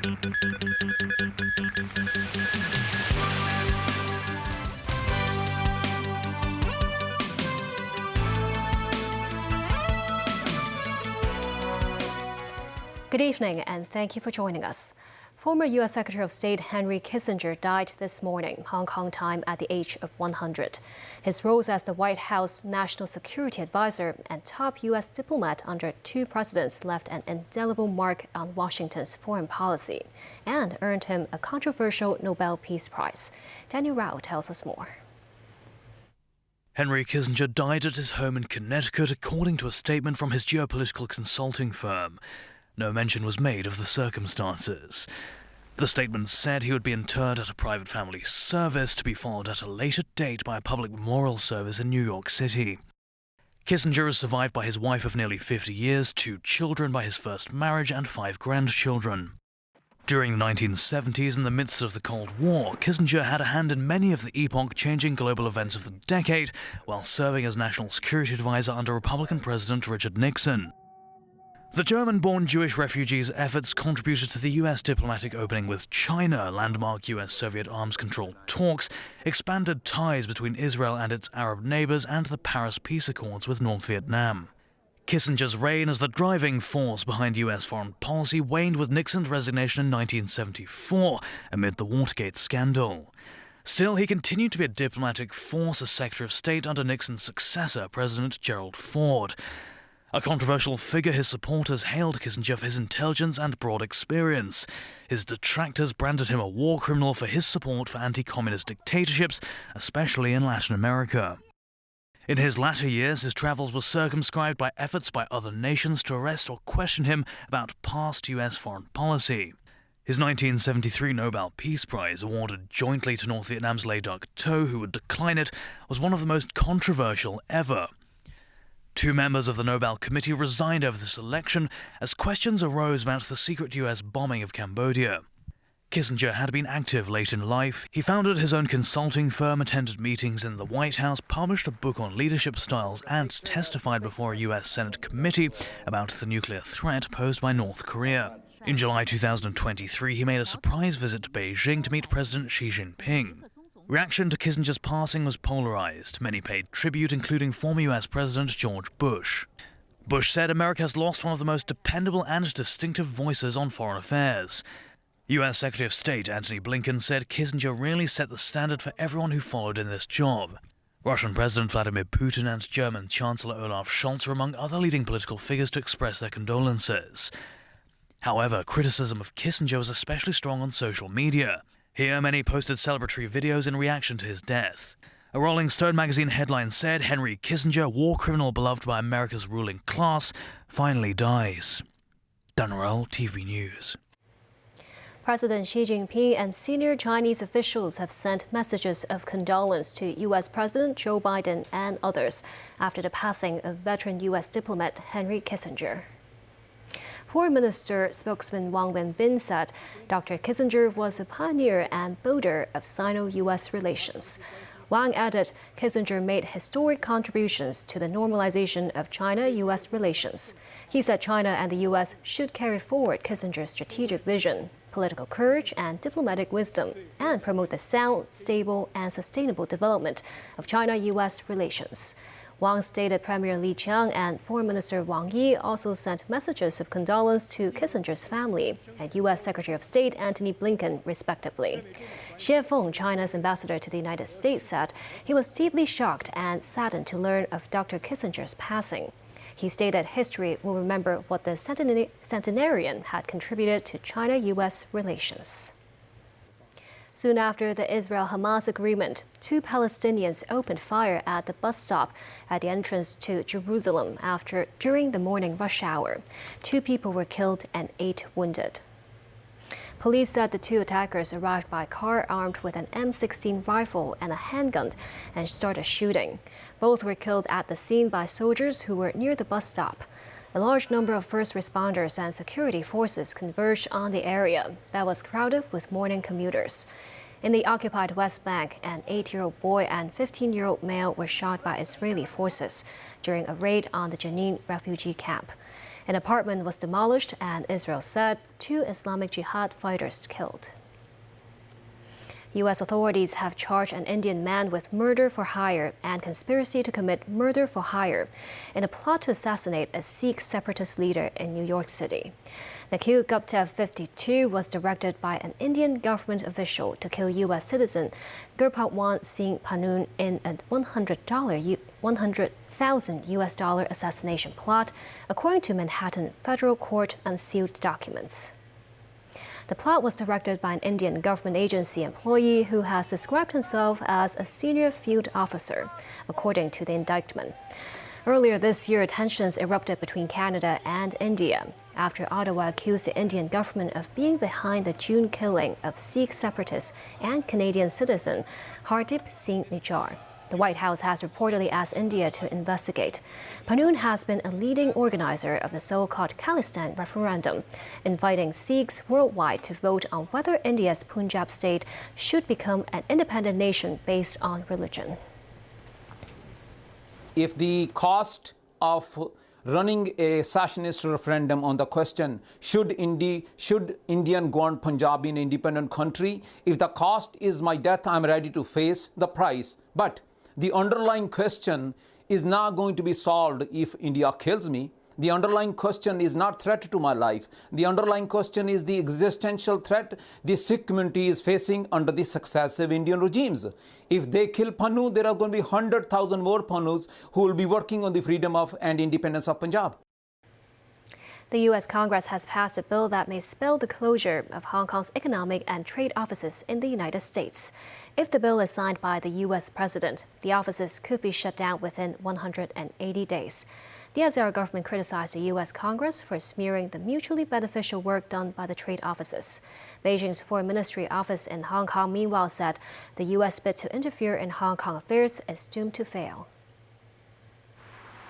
Good evening, and thank you for joining us. Former U.S. Secretary of State Henry Kissinger died this morning, Hong Kong time, at the age of 100. His roles as the White House National Security Advisor and top U.S. diplomat under two presidents left an indelible mark on Washington's foreign policy and earned him a controversial Nobel Peace Prize. Daniel Rao tells us more. Henry Kissinger died at his home in Connecticut, according to a statement from his geopolitical consulting firm. No mention was made of the circumstances. The statement said he would be interred at a private family service to be followed at a later date by a public memorial service in New York City. Kissinger is survived by his wife of nearly 50 years, 2 children by his first marriage, and 5 grandchildren. During the 1970s, in the midst of the Cold War, Kissinger had a hand in many of the epoch-changing global events of the decade, while serving as National Security Advisor under Republican President Richard Nixon. The German-born Jewish refugees' efforts contributed to the U.S. diplomatic opening with China, landmark U.S.-Soviet arms control talks, expanded ties between Israel and its Arab neighbors, and the Paris Peace Accords with North Vietnam. Kissinger's reign as the driving force behind U.S. foreign policy waned with Nixon's resignation in 1974 amid the Watergate scandal. Still, he continued to be a diplomatic force as Secretary of State under Nixon's successor, President Gerald Ford. A controversial figure, his supporters hailed Kissinger for his intelligence and broad experience. His detractors branded him a war criminal for his support for anti-communist dictatorships, especially in Latin America. In his latter years, his travels were circumscribed by efforts by other nations to arrest or question him about past U.S. foreign policy. His 1973 Nobel Peace Prize, awarded jointly to North Vietnam's Le Duc Tho, who would decline it, was one of the most controversial ever. 2 members of the Nobel Committee resigned over this election as questions arose about the secret U.S. bombing of Cambodia. Kissinger had been active late in life. He founded his own consulting firm, attended meetings in the White House, published a book on leadership styles, and testified before a U.S. Senate committee about the nuclear threat posed by North Korea. In July 2023, he made a surprise visit to Beijing to meet President Xi Jinping. Reaction to Kissinger's passing was polarized. Many paid tribute, including former U.S. President George Bush. Bush said America has lost one of the most dependable and distinctive voices on foreign affairs. U.S. Secretary of State Antony Blinken said Kissinger really set the standard for everyone who followed in this job. Russian President Vladimir Putin and German Chancellor Olaf Scholz are among other leading political figures to express their condolences. However, criticism of Kissinger was especially strong on social media. Here, many posted celebratory videos in reaction to his death. A Rolling Stone magazine headline said, "Henry Kissinger, war criminal beloved by America's ruling class, finally dies." Dan Rao, TV News. President Xi Jinping and senior Chinese officials have sent messages of condolence to U.S. President Joe Biden and others after the passing of veteran U.S. diplomat Henry Kissinger. Foreign Minister spokesman Wang Wenbin said Dr. Kissinger was a pioneer and builder of Sino-U.S. relations. Wang added Kissinger made historic contributions to the normalization of China-U.S. relations. He said China and the U.S. should carry forward Kissinger's strategic vision, political courage, and diplomatic wisdom, and promote the sound, stable, and sustainable development of China-U.S. relations. Wang stated Premier Li Qiang and Foreign Minister Wang Yi also sent messages of condolence to Kissinger's family and U.S. Secretary of State Antony Blinken, respectively. Xie Feng, China's ambassador to the United States, said he was deeply shocked and saddened to learn of Dr. Kissinger's passing. He stated history will remember what the centenarian had contributed to China-U.S. relations. Soon after the Israel-Hamas agreement, 2 Palestinians opened fire at the bus stop at the entrance to Jerusalem during the morning rush hour. 2 people were killed and 8 wounded. Police said the 2 attackers arrived by car armed with an M16 rifle and a handgun and started shooting. Both were killed at the scene by soldiers who were near the bus stop. A large number of first responders and security forces converged on the area that was crowded with morning commuters. In the occupied West Bank, an 8-year-old boy and 15-year-old male were shot by Israeli forces during a raid on the Jenin refugee camp. An apartment was demolished, and Israel said 2 Islamic Jihad fighters killed. U.S. authorities have charged an Indian man with murder for hire and conspiracy to commit murder for hire in a plot to assassinate a Sikh separatist leader in New York City. Nikhil Gupta, 52, was directed by an Indian government official to kill U.S. citizen Gurpatwan Singh Panun in a $100,000 US assassination plot, according to Manhattan federal court unsealed documents. The plot was directed by an Indian government agency employee who has described himself as a senior field officer, according to the indictment. Earlier this year, tensions erupted between Canada and India after Ottawa accused the Indian government of being behind the June killing of Sikh separatist and Canadian citizen Hardeep Singh Nijjar. The White House has reportedly asked India to investigate. Panun has been a leading organizer of the so-called Khalistan referendum, inviting Sikhs worldwide to vote on whether India's Punjab state should become an independent nation based on religion. If the cost of running a secessionist referendum on the question, should Indian go on Punjab in an independent country, if the cost is my death, I'm ready to face the price. But the underlying question is not going to be solved if India kills me. The underlying question is not threat to my life. The underlying question is the existential threat the Sikh community is facing under the successive Indian regimes. If they kill Pannu, there are going to be 100,000 more Pannus who will be working on the freedom of and independence of Punjab. The U.S. Congress has passed a bill that may spell the closure of Hong Kong's economic and trade offices in the United States. If the bill is signed by the U.S. president, the offices could be shut down within 180 days. The SAR government criticized the U.S. Congress for smearing the mutually beneficial work done by the trade offices. Beijing's Foreign Ministry office in Hong Kong, meanwhile, said the U.S. bid to interfere in Hong Kong affairs is doomed to fail.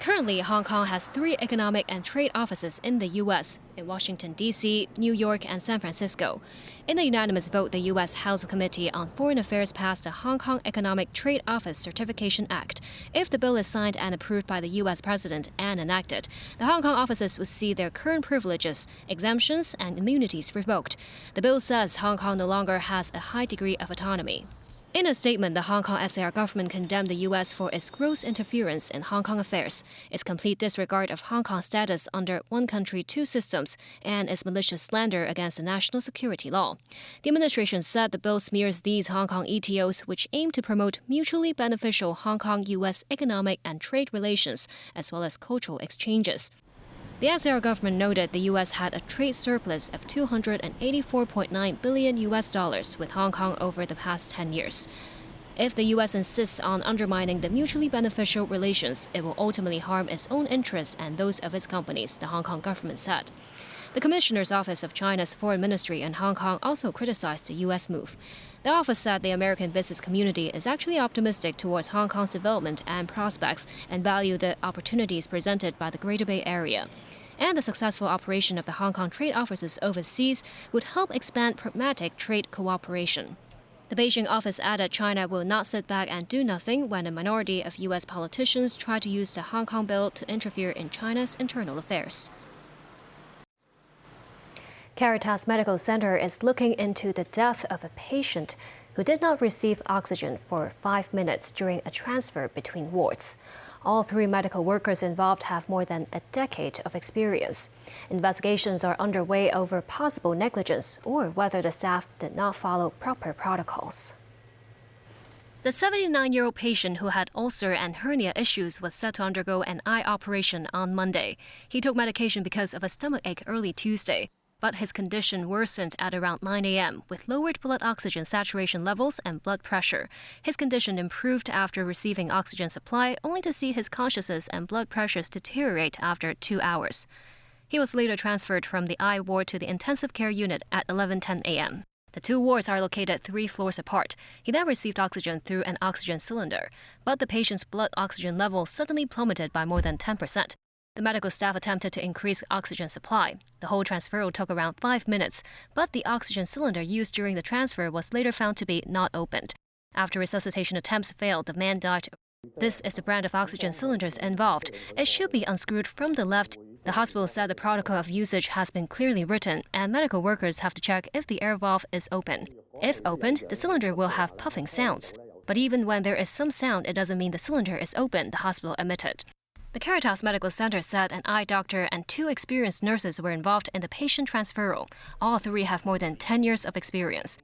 Currently, Hong Kong has 3 economic and trade offices in the U.S., in Washington, D.C., New York, and San Francisco. In a unanimous vote, the U.S. House Committee on Foreign Affairs passed the Hong Kong Economic Trade Office Certification Act. If the bill is signed and approved by the U.S. president and enacted, the Hong Kong offices would see their current privileges, exemptions, and immunities revoked. The bill says Hong Kong no longer has a high degree of autonomy. In a statement, the Hong Kong SAR government condemned the U.S. for its gross interference in Hong Kong affairs, its complete disregard of Hong Kong's status under one country, two systems, and its malicious slander against the national security law. The administration said the bill smears these Hong Kong ETOs, which aim to promote mutually beneficial Hong Kong-U.S. economic and trade relations, as well as cultural exchanges. The SAR government noted the U.S. had a trade surplus of $284.9 billion with Hong Kong over the past 10 years. If the U.S. insists on undermining the mutually beneficial relations, it will ultimately harm its own interests and those of its companies, the Hong Kong government said. The Commissioner's Office of China's Foreign Ministry in Hong Kong also criticized the U.S. move. The office said the American business community is actually optimistic towards Hong Kong's development and prospects and value the opportunities presented by the Greater Bay Area. And the successful operation of the Hong Kong trade offices overseas would help expand pragmatic trade cooperation. The Beijing office added China will not sit back and do nothing when a minority of U.S. politicians try to use the Hong Kong bill to interfere in China's internal affairs. Caritas Medical Center is looking into the death of a patient who did not receive oxygen for 5 minutes during a transfer between wards. All 3 medical workers involved have more than a decade of experience. Investigations are underway over possible negligence or whether the staff did not follow proper protocols. The 79-year-old patient who had ulcer and hernia issues was set to undergo an eye operation on Monday. He took medication because of a stomachache early Tuesday, but his condition worsened at around 9 a.m. with lowered blood oxygen saturation levels and blood pressure. His condition improved after receiving oxygen supply, only to see his consciousness and blood pressures deteriorate after 2 hours. He was later transferred from the eye ward to the intensive care unit at 11:10 a.m. The 2 wards are located 3 floors apart. He then received oxygen through an oxygen cylinder, but the patient's blood oxygen level suddenly plummeted by more than 10%. The medical staff attempted to increase oxygen supply. The whole transfer took around 5 minutes, but the oxygen cylinder used during the transfer was later found to be not opened. After resuscitation attempts failed, the man died. This is the brand of oxygen cylinders involved. It should be unscrewed from the left, The hospital said the protocol of usage has been clearly written, and medical workers have to check if the air valve is open. If opened, the cylinder will have puffing sounds. But even when there is some sound, it doesn't mean the cylinder is open, the hospital admitted. The Caritas Medical Center said an eye doctor and 2 experienced nurses were involved in the patient transferal. All 3 have more than 10 years of experience.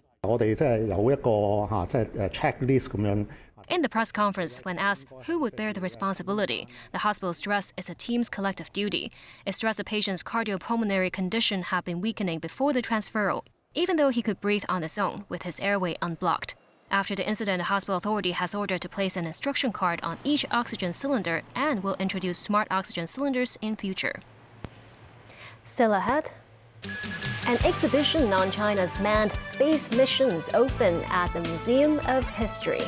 In the press conference, when asked who would bear the responsibility, the hospital stressed it's a team's collective duty. It stressed the patient's cardiopulmonary condition had been weakening before the transferal, even though he could breathe on his own with his airway unblocked. After the incident, the hospital authority has ordered to place an instruction card on each oxygen cylinder and will introduce smart oxygen cylinders in future. Still ahead, an exhibition on China's manned space missions open at the Museum of History.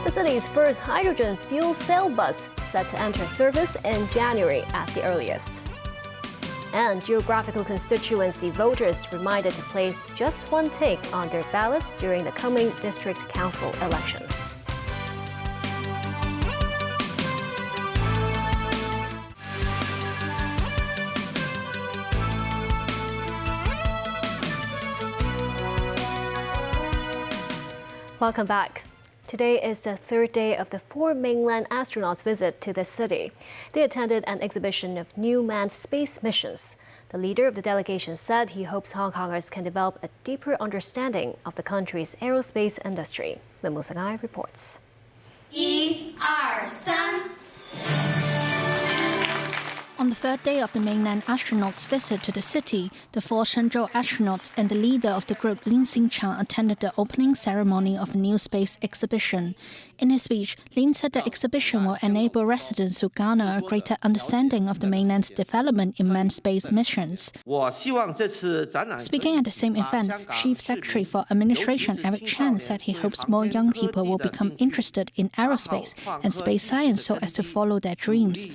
The city's first hydrogen fuel cell bus set to enter service in January at the earliest. And geographical constituency voters reminded to place just one take on their ballots during the coming district council elections. Welcome back. Today is the 3rd day of the 4 mainland astronauts' visit to this city. They attended an exhibition of new manned space missions. The leader of the delegation said he hopes Hong Kongers can develop a deeper understanding of the country's aerospace industry. Lim Musang reports. 1、2、3。 On the 3rd day of the mainland astronauts' visit to the city, the 4 Shenzhou astronauts and the leader of the group, Lin Xingchang, attended the opening ceremony of a new space exhibition. In his speech, Lin said the exhibition will enable residents to garner a greater understanding of the mainland's development in manned space missions. Speaking at the same event, Chief Secretary for Administration Eric Chan said he hopes more young people will become interested in aerospace and space science so as to follow their dreams.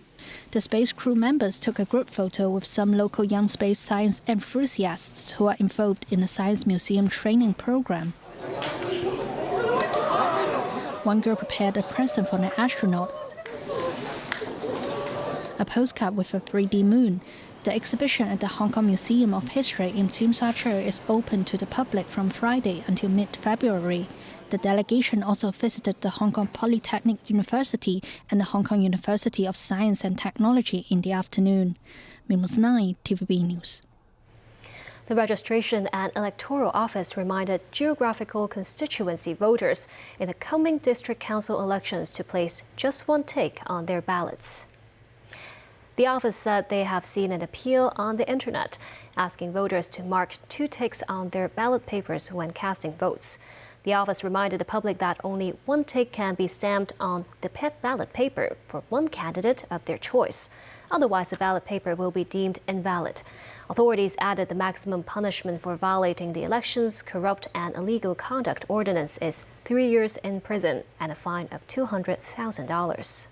The space crew members took a group photo with some local young space science enthusiasts who are involved in the Science Museum training program. One girl prepared a present for an astronaut, a postcard with a 3D moon. The exhibition at the Hong Kong Museum of History in Tsim Sha Tsui is open to the public from Friday until mid-February. The delegation also visited the Hong Kong Polytechnic University and the Hong Kong University of Science and Technology in the afternoon. Minus 9, TVB News. The Registration and Electoral Office reminded geographical constituency voters in the coming district council elections to place just one take on their ballots. The office said they have seen an appeal on the internet asking voters to mark 2 ticks on their ballot papers when casting votes. The office reminded the public that only 1 tick can be stamped on the ballot paper for one candidate of their choice. Otherwise, the ballot paper will be deemed invalid. Authorities added the maximum punishment for violating the Elections, Corrupt and Illegal Conduct Ordinance is 3 years in prison and a fine of $200,000.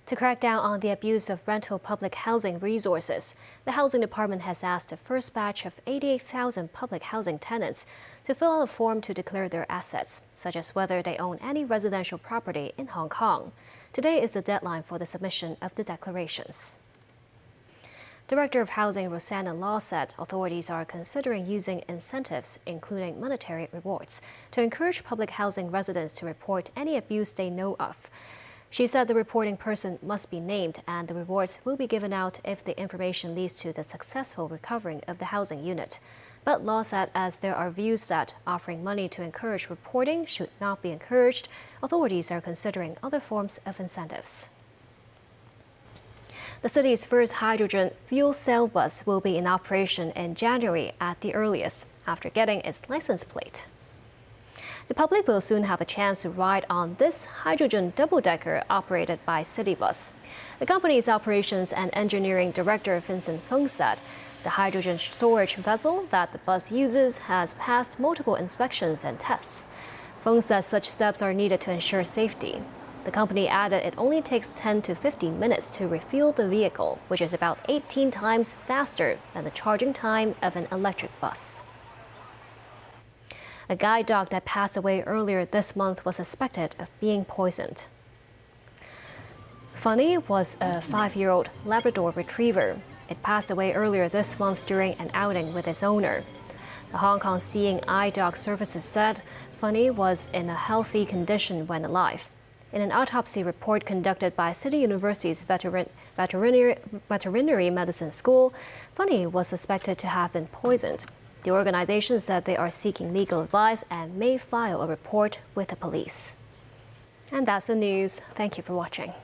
To crack down on the abuse of rental public housing resources, the Housing Department has asked the first batch of 88,000 public housing tenants to fill out a form to declare their assets, such as whether they own any residential property in Hong Kong. Today is the deadline for the submission of the declarations. Director of Housing Rosanna Law said authorities are considering using incentives, including monetary rewards, to encourage public housing residents to report any abuse they know of. She said the reporting person must be named and the rewards will be given out if the information leads to the successful recovering of the housing unit. But Law said as there are views that offering money to encourage reporting should not be encouraged, authorities are considering other forms of incentives. The city's first hydrogen fuel cell bus will be in operation in January at the earliest, after getting its license plate. The public will soon have a chance to ride on this hydrogen double-decker operated by Citybus. The company's operations and engineering director Vincent Feng said the hydrogen storage vessel that the bus uses has passed multiple inspections and tests. Feng says such steps are needed to ensure safety. The company added it only takes 10 to 15 minutes to refuel the vehicle, which is about 18 times faster than the charging time of an electric bus. A guide dog that passed away earlier this month was suspected of being poisoned. Funny was a 5-year-old Labrador retriever. It passed away earlier this month during an outing with its owner. The Hong Kong Seeing Eye Dog Services said Funny was in a healthy condition when alive. In an autopsy report conducted by City University's veterinary medicine school, Funny was suspected to have been poisoned. The organization said they are seeking legal advice and may file a report with the police. And that's the news. Thank you for watching.